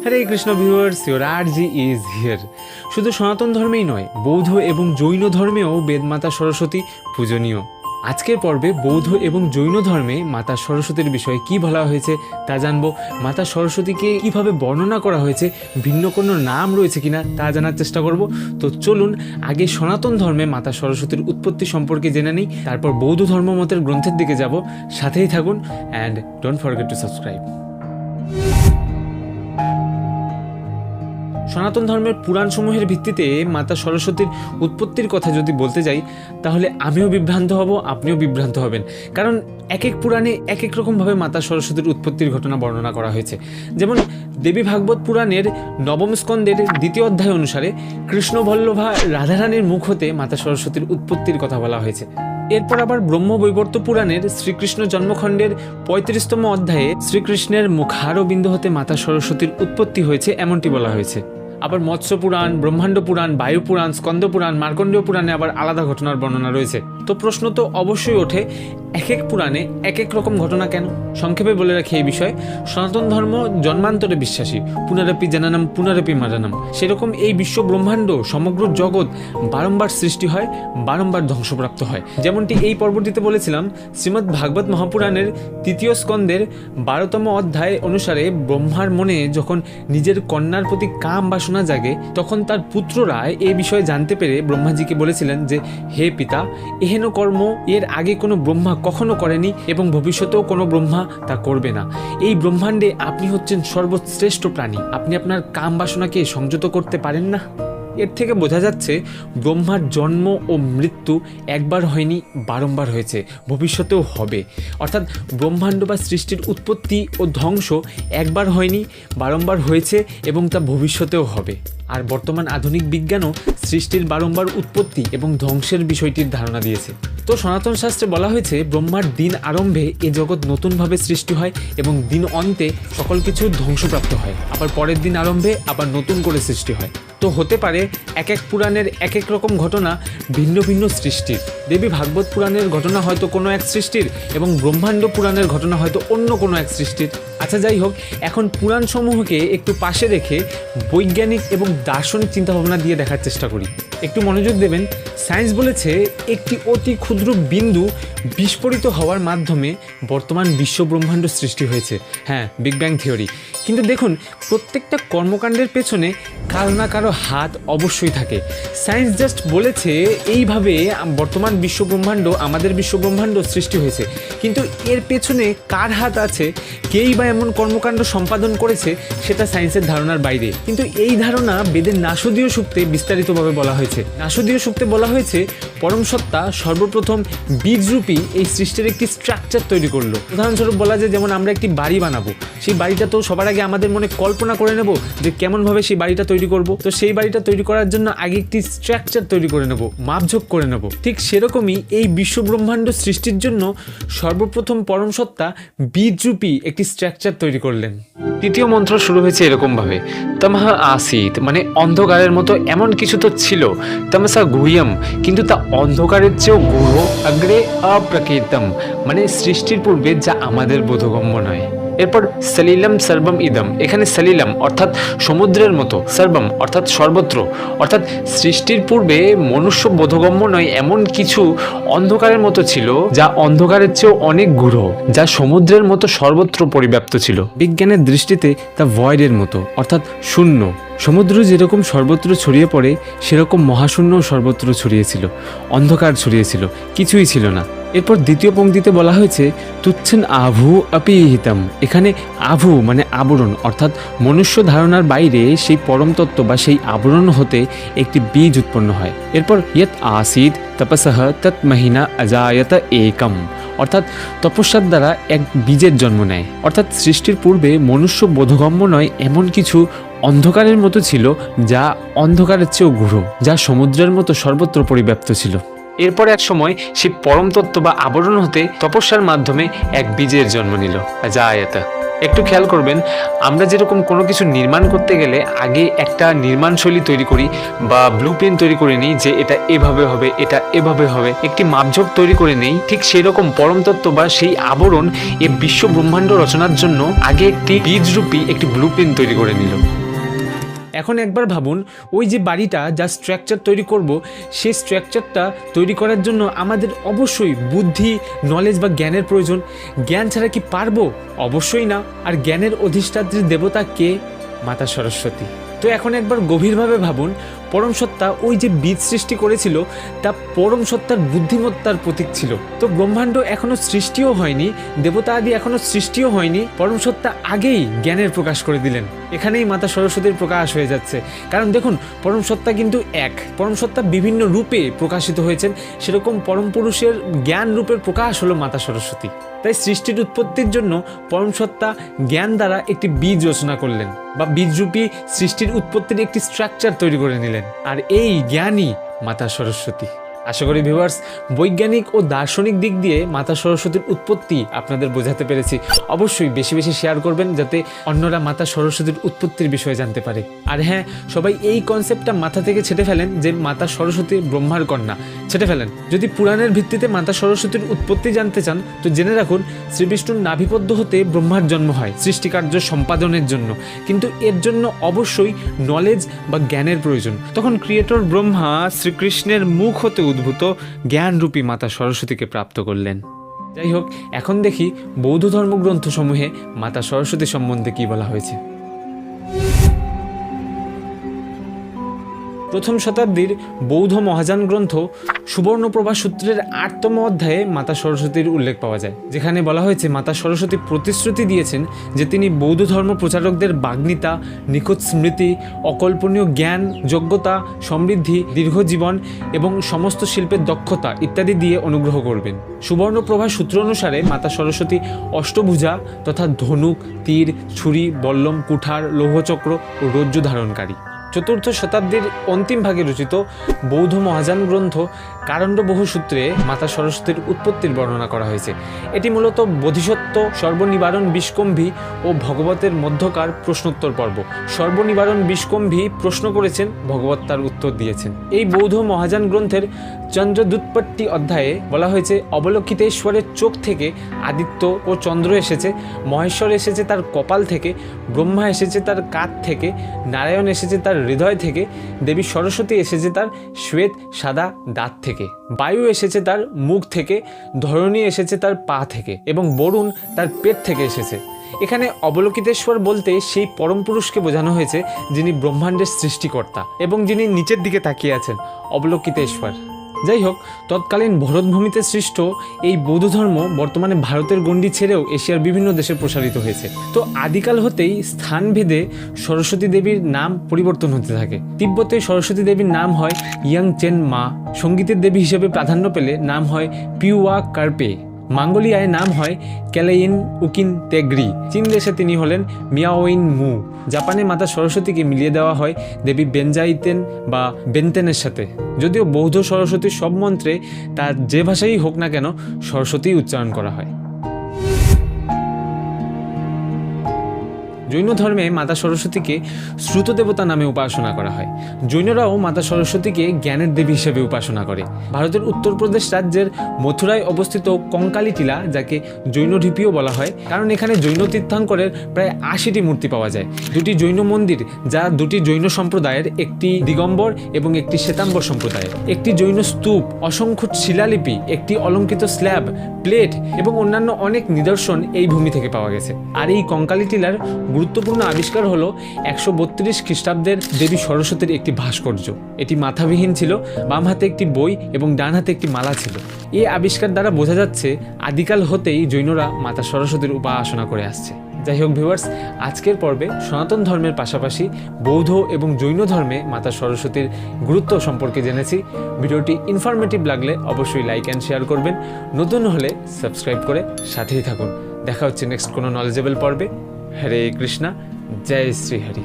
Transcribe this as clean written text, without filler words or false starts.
Hare Krishna viewers, your RG is here. শুধু সনাতন ধর্মেই নয়, বৌদ্ধ এবং জৈন ধর্মেও বেদমাতা সরস্বতী পূজনীয়। আজকের পর্বে বৌদ্ধ এবং জৈন ধর্মে মাতা সরস্বতীর বিষয়ে কি বলা হয়েছে তা জানবো। মাতা সরস্বতীকে কিভাবে বর্ণনা করা হয়েছে, ভিন্ন কোনো নাম রয়েছে কিনা তা জানার চেষ্টা করব। তো চলুন আগে সনাতন ধর্মে মাতা সরস্বতীর উৎপত্তি সম্পর্কে জেনে নিই, তারপর বৌদ্ধ ধর্মমতের গ্রন্থের দিকে যাব। সাথেই থাকুন and don't forget to subscribe. সনাতন ধর্মের পুরাণসমূহের ভিত্তিতে মাতা সরস্বতীর উৎপত্তির কথা যদি বলতে যাই, তাহলে আমিও বিভ্রান্ত হব, আপনিও বিভ্রান্ত হবেন। কারণ এক এক পুরাণে এক এক রকমভাবে মাতা সরস্বতীর উৎপত্তির ঘটনা বর্ণনা করা হয়েছে। যেমন দেবী ভাগবত পুরাণের নবম স্কন্দের 2য় অধ্যায় অনুসারে কৃষ্ণবল্লভা রাধারানীর মুখ হতে মাতা সরস্বতীর উৎপত্তির কথা বলা হয়েছে। এরপর আবার ব্রহ্মবৈবর্ত পুরাণের শ্রীকৃষ্ণ জন্মখণ্ডের 35তম অধ্যায়ে শ্রীকৃষ্ণের মুখারবিন্দ হতে মাতা সরস্বতীর উৎপত্তি হয়েছে এমনটি বলা হয়েছে। আবার মৎস্য পুরাণ, ব্রহ্মাণ্ড পুরাণ, বায়ু পুরাণ, স্কন্দ পুরাণ, মার্কণ্ডেয় পুরাণে আবার আলাদা ঘটনার বর্ণনা রয়েছে। তো প্রশ্ন তো অবশ্যই ওঠে, এক এক পুরাণে এক এক রকম ঘটনা কেন? সংক্ষেপে বলে রাখি এই বিষয়ে, সনাতন ধর্ম জন্মান্তরে বিশ্বাসী, পুনরপি জননম পুনরপি মরণম। সেরকম এই বিশ্ব ব্রহ্মাণ্ড, সমগ্র জগৎ বারংবার সৃষ্টি হয়, বারংবার ধ্বংসপ্রাপ্ত হয়। যেমনটি এই পর্বটিতে বলেছিলাম, শ্রীমদ্ ভাগবত মহাপুরাণের 3য় স্কন্দের 12তম অধ্যায় অনুসারে ব্রহ্মার মনে যখন নিজের কন্যার প্রতি কাম বাসনা জাগে, তখন তার পুত্ররা এই বিষয়ে জানতে পেরে ব্রহ্মাজিকে বলেছিলেন যে, হে পিতা, এহেন কর্ম এর আগে কোনো ব্রহ্মা কখনো করেনি এবং ভবিষ্যতেও কোনো ব্রহ্মা তা করবে না। এই ব্রহ্মাণ্ডে আপনি হচ্ছেন সর্বশ্রেষ্ঠ প্রাণী, আপনি আপনার কাম বাসনাকে সংযত করতে পারেন না। এর থেকে বোঝা যাচ্ছে ব্রহ্মার জন্ম ও মৃত্যু একবার হয়নি, বারংবার হয়েছে, ভবিষ্যতেও হবে। অর্থাৎ ব্রহ্মাণ্ড বা সৃষ্টির উৎপত্তি ও ধ্বংস একবার হয়নি, বারংবার হয়েছে এবং তা ভবিষ্যতেও হবে। আর বর্তমান আধুনিক বিজ্ঞানও সৃষ্টির বারংবার উৎপত্তি এবং ধ্বংসের বিষয়টির ধারণা দিয়েছে। তো সনাতন শাস্ত্রে বলা হয়েছে, ব্রহ্মার দিন আরম্ভে এ জগৎ নতুনভাবে সৃষ্টি হয় এবং দিন অন্তে সকল কিছু ধ্বংসপ্রাপ্ত হয়, আবার পরের দিন আরম্ভে আবার নতুন করে সৃষ্টি হয়। তো হতে পারে এক এক পুরাণের এক এক রকম ঘটনা ভিন্ন ভিন্ন সৃষ্টির। দেবী ভাগবত পুরাণের ঘটনা হয়তো কোনো এক সৃষ্টির এবং ব্রহ্মাণ্ড পুরাণের ঘটনা হয়তো অন্য কোনো এক সৃষ্টির। আচ্ছা, যাই হোক, এখন পুরাণসমূহকে একটু পাশে রেখে বৈজ্ঞানিক এবং দার্শনিক চিন্তাভাবনা দিয়ে দেখার চেষ্টা করি। একটু মনোযোগ দেবেন। সায়েন্স বলেছে একটি অতি ক্ষুদ্র বিন্দু বিস্ফোরিত হওয়ার মাধ্যমে বর্তমান বিশ্ব ব্রহ্মাণ্ড সৃষ্টি হয়েছে। হ্যাঁ, বিগ ব্যাং থিওরি। কিন্তু দেখুন, প্রত্যেকটা কর্মকাণ্ডের পেছনে কারো না কারো হাত অবশ্যই থাকে। সায়েন্স জাস্ট বলেছে এইভাবে বর্তমান বিশ্ব ব্রহ্মাণ্ড, আমাদের বিশ্ব ব্রহ্মাণ্ড সৃষ্টি হয়েছে, কিন্তু এর পেছনে কার হাত আছে, কেই বা এমন কর্মকাণ্ড সম্পাদন করেছে, সেটা সায়েন্সের ধারণার বাইরে। কিন্তু এই ধারণা বেদের নাসদীয় সূক্তে বিস্তারিতভাবে বলা হয়েছে। নাসদীয় সূক্তে বলা হয়েছে, পরম সত্তা সর্বপ্রথম বীজরূপী এই সৃষ্টির একটি স্ট্রাকচার তৈরি করলো। উদাহরণস্বরূপ বলা যায়, যেমন আমরা একটি বাড়ি বানাবো, সেই বাড়িটা তো সবার আগে আমাদের মনে কল্পনা করে নেব যে কেমনভাবে সেই বাড়িটা তৈরি করব। তো সেই বাড়িটা তৈরি করার জন্য আগে একটি স্ট্রাকচার তৈরি করে নেব, মাপঝোপ করে নেব। ঠিক সেরকমই এই বিশ্ব ব্রহ্মাণ্ড সৃষ্টির জন্য সর্বপ্রথম পরম সত্তা বীজরূপী একটি স্ট্রাকচার তৈরি করলেন। তৃতীয় মন্ত্র শুরু হয়েছে এরকম ভাবে, তমহা আসিত, মানে অন্ধকারের মতো এমন কিছু তো ছিল। তমসা গুহ্যম, কিন্তু তা অন্ধকারের চেয়েও গূঢ়। অগ্রে অপ্রকৃতম, মানে সৃষ্টির পূর্বে যা আমাদের বোধগম্য নয়। এরপর সলিলম সর্বম ইদম, এখানে সলিলম অর্থাৎ সমুদ্রের মতো, সর্বম অর্থাৎ সর্বত্র, অর্থাৎ সৃষ্টির পূর্বে মনুষ্য বোধগম্য নয় এমন কিছু অন্ধকারের মতো ছিল, যা অন্ধকারের চেয়েও অনেক গূঢ়, যা সমুদ্রের মতো সর্বত্র পরিব্যাপ্ত ছিল। বিজ্ঞানের দৃষ্টিতে তা ভয়েডের মতো, অর্থাৎ শূন্য। সমুদ্র যেরকম সর্বত্র ছড়িয়ে পড়ে, সেরকম মহাশূন্য সর্বত্র ছড়িয়েছিল, অন্ধকার ছড়িয়েছিল, কিছুই ছিল না। এরপর দ্বিতীয় পংক্তিতে বলা হয়েছে, তুচ্ছেন আভু অপিহিতম, এখানে আভু মানে আবরণ, অর্থাৎ মনুষ্য ধারণার বাইরে সেই পরম তত্ত্ব বা সেই আবরণ হতে একটি বীজ উৎপন্ন হয়। এরপর ইয়ৎ আসিদ তপসহ তৎ মহিনা অজায়ত একম, অর্থাৎ তপস্যার দ্বারা এক বীজের জন্ম নেয়। অর্থাৎ সৃষ্টির পূর্বে মনুষ্য বোধগম্য নয় এমন কিছু অন্ধকারের মতো ছিল, যা অন্ধকারের চেয়েও গূঢ়, যা সমুদ্রের মতো সর্বত্র পরিব্যাপ্ত ছিল। এরপর এক সময় সেই পরম তত্ত্ব বা আবরণ হতে তপস্যার মাধ্যমে এক বীজের জন্ম নিল, অজায়ত। একটু খেয়াল করবেন, আমরা যেরকম কোনো কিছু নির্মাণ করতে গেলে আগে একটা নির্মাণ শৈলী তৈরি করি বা ব্লুপ্রিন্ট তৈরি করে নিই যে এটা এভাবে হবে, এটা এভাবে হবে, একটি মাপঝোঁক তৈরি করে নেই, ঠিক সেরকম পরম তত্ত্ব বা সেই আবরণ এ বিশ্ব ব্রহ্মাণ্ড রচনার জন্য আগে একটি বীজরূপী একটি ব্লুপ্রিন্ট তৈরি করে নিল। এখন একবার ভাবুন, ওই যে বাড়িটা যা স্ট্রাকচার তৈরি করব, সেই স্ট্রাকচারটা তৈরি করার জন্য আমাদের অবশ্যই বুদ্ধি, নলেজ বা জ্ঞানের প্রয়োজন। জ্ঞান ছাড়া কি পারবো? অবশ্যই না। আর জ্ঞানের অধিষ্ঠাত্রী দেবতা কে? মাতা সরস্বতী। তো এখন একবার গভীরভাবে ভাবুন, পরম সত্তা ওই যে বীজ সৃষ্টি করেছিল তা পরম সত্তার বুদ্ধিমত্তার প্রতীক ছিল। তো ব্রহ্মাণ্ড এখনো সৃষ্টিও হয়নি, দেবতা আদি এখনো সৃষ্টিও হয়নি, পরম সত্তা আগেই জ্ঞানের প্রকাশ করে দিলেন। এখানেই মাতা সরস্বতীর প্রকাশ হয়ে যাচ্ছে। কারণ দেখুন, পরম সত্তা কিন্তু এক, পরম সত্তা বিভিন্ন রূপে প্রকাশিত হয়েছেন, সেরকম পরম পুরুষের জ্ঞান রূপের প্রকাশ হলো মাতা সরস্বতী। তাই সৃষ্টির উৎপত্তির জন্য পরম সত্তা জ্ঞান দ্বারা একটি বীজ রচনা করলেন বা বীজরূপী সৃষ্টির উৎপত্তির একটি স্ট্রাকচার তৈরি করে নিলেন, আর এই জ্ঞানই মাতা সরস্বতী। আশা করি ভিউয়ার্স, বৈজ্ঞানিক ও দার্শনিক দিক দিয়ে মাতা সরস্বতীর উৎপত্তি আপনাদের বোঝাতে পেরেছি। অবশ্যই বেশি বেশি শেয়ার করবেন যাতে অন্যরা মাতা সরস্বতীর উৎপত্তির বিষয়ে জানতে পারে। আর হ্যাঁ, সবাই এই কনসেপ্টটা মাথা থেকে ছেটে ফেলেন যে মাতা সরস্বতী ব্রহ্মার কন্যা, ছেটে ফেলেন। যদি পুরাণের ভিত্তিতে মাতা সরস্বতীর উৎপত্তি জানতে চান তো জেনে রাখুন, শ্রীবিষ্ণুর নাভিপদ্য হতে ব্রহ্মার জন্ম হয় সৃষ্টিকার্য সম্পাদনের জন্য, কিন্তু এর জন্য অবশ্যই নলেজ বা জ্ঞানের প্রয়োজন। তখন ক্রিয়েটর ব্রহ্মা শ্রীকৃষ্ণের মুখ হতে উদ্ভূত জ্ঞানরূপী মাতা সরস্বতীকে প্রাপ্ত করলেন। যাই হোক, এখন দেখি বৌদ্ধ ধর্মগ্রন্থসমূহে মাতা সরস্বতী সম্বন্ধে কি বলা হয়েছে। প্রথম শতাব্দীর বৌদ্ধ মহাযান গ্রন্থ সুবর্ণপ্রভা সূত্রের 8তম অধ্যায়ে মাতা সরস্বতীর উল্লেখ পাওয়া যায়, যেখানে বলা হয়েছে মাতা সরস্বতী প্রতিশ্রুতি দিয়েছেন যে তিনি বৌদ্ধ ধর্ম প্রচারকদের বাগ্মিতা, নিখুঁত স্মৃতি, অকল্পনীয় জ্ঞান, যোগ্যতা, সমৃদ্ধি, দীর্ঘজীবন এবং সমস্ত শিল্পের দক্ষতা ইত্যাদি দিয়ে অনুগ্রহ করবেন। সুবর্ণপ্রভা সূত্র অনুসারে মাতা সরস্বতী অষ্টভুজা তথা ধনুক, তীর, ছুরি, বল্লম, কুঠার, লৌহচক্র ও রজ্জু ধারণকারী। চতুর্থ শতাব্দীর অন্তিম ভাগে রচিত বৌদ্ধ মহাযান গ্রন্থ কারণ্ডবহু সূত্রে মাতা সরস্বতীর উৎপত্তির বর্ণনা করা হয়েছে। এটি মূলত বোধিসত্ত্ব, সর্বনিবারণ বিষকুম্ভী ও ভগবতের মধ্যকার প্রশ্নোত্তর পর্ব। সর্বনিবারণ বিষকুম্ভী প্রশ্ন করেছেন, ভগবত তার উত্তর দিয়েছেন। এই বৌদ্ধ মহাযান গ্রন্থের চন্দ্রদুৎপত্তি অধ্যায়ে বলা হয়েছে, অবলোকিতেশ্বরের চোখ থেকে আদিত্য ও চন্দ্র এসেছে, মহেশ্বর এসেছে তার কপাল থেকে, ব্রহ্মা এসেছে তার কাঁধ থেকে, নারায়ণ এসেছে তার হৃদয় থেকে, দেবী সরস্বতী এসেছে তার শ্বেত সাদা দাঁত থেকে, বায়ু এসেছে তার মুখ থেকে, ধরণী এসেছে তার পা থেকে এবং বরুণ তার পেট থেকে এসেছে। এখানে অবলোকিতেশ্বর বলতে সেই পরম পুরুষকে বোঝানো হয়েছে যিনি ব্রহ্মাণ্ডের সৃষ্টিকর্তা এবং যিনি নিচের দিকে তাকিয়ে আছেন, অবলোকিতেশ্বর। যাই হোক, তৎকালীন ভরতভূমিতে সৃষ্ট এই বৌদ্ধ ধর্ম বর্তমানে ভারতের গণ্ডি ছেড়েও এশিয়ার বিভিন্ন দেশে প্রসারিত হয়েছে। তো আদিকাল হতেই স্থানভেদে সরস্বতী দেবীর নাম পরিবর্তন হতে থাকে। তিব্বতে সরস্বতী দেবীর নাম হয় ইয়াং চেন মা, সঙ্গীতের দেবী হিসেবে প্রাধান্য পেলে নাম হয় পিউয়া কার্পে, মঙ্গোলিয়ায় নাম হয় ক্যালেইন উকিন তেগ্রি, চীন দেশে তিনি হলেন মিয়াওইন মু, জাপানে মাতা সরস্বতীকে মিলিয়ে দেওয়া হয় দেবী বেনজাইতেন বা বেনতেনের সাথে। যদিও বৌদ্ধ সরস্বতীর সব মন্ত্রে তার যে ভাষাই হোক না কেন সরস্বতী উচ্চারণ করা হয়। জৈন ধর্মে মাতা সরস্বতীকে শ্রুত দেবতা নামে উপাসনা করা হয়। জৈনরাও মাতা সরস্বতীকে জ্ঞানের দেবী হিসেবে উপাসনা করে। ভারতের উত্তরপ্রদেশ রাজ্যের মথুরায় অবস্থিত কঙ্কালী টিলা, যাকে জৈন ঢিপিও বলা হয়, কারণ এখানে জৈন তীর্থঙ্করের প্রায় 80টি মূর্তি পাওয়া যায়। দুটি জৈন মন্দির, যা দুটি জৈন সম্প্রদায়ের, একটি দিগম্বর এবং একটি শ্বেতাম্বর সম্প্রদায়ের, একটি জৈন স্তূপ, অসংখ্য শিলালিপি, একটি অলঙ্কৃত স্ল্যাব, প্লেট এবং অন্যান্য অনেক নিদর্শন এই ভূমি থেকে পাওয়া গেছে। আর এই কঙ্কালী টিলার গুরুত্বপূর্ণ আবিষ্কার হলো 132 খ্রিস্টাব্দের দেবী সরস্বতীর একটি ভাস্কর্য। এটি মাথাবিহীন ছিল, বাম হাতে একটি বই এবং ডান হাতে একটি মালা ছিল। এই আবিষ্কার দ্বারা বোঝা যাচ্ছে আদিকাল হতেই জৈনরা মাতা সরস্বতীর উপাসনা করে আসছে। যাই হোক ভিউয়ার্স, আজকের পর্বে সনাতন ধর্মের পাশাপাশি বৌদ্ধ এবং জৈন ধর্মে মাতা সরস্বতীর গুরুত্ব সম্পর্কে জেনেছি। ভিডিওটি ইনফরমেটিভ লাগলে অবশ্যই লাইক অ্যান্ড শেয়ার করবেন, নতুন হলে সাবস্ক্রাইব করে সাথেই থাকুন। দেখা হচ্ছে নেক্সট কোনো নলেজেবল পর্বে। হরে কৃষ্ণা, জয় শ্রী হরি।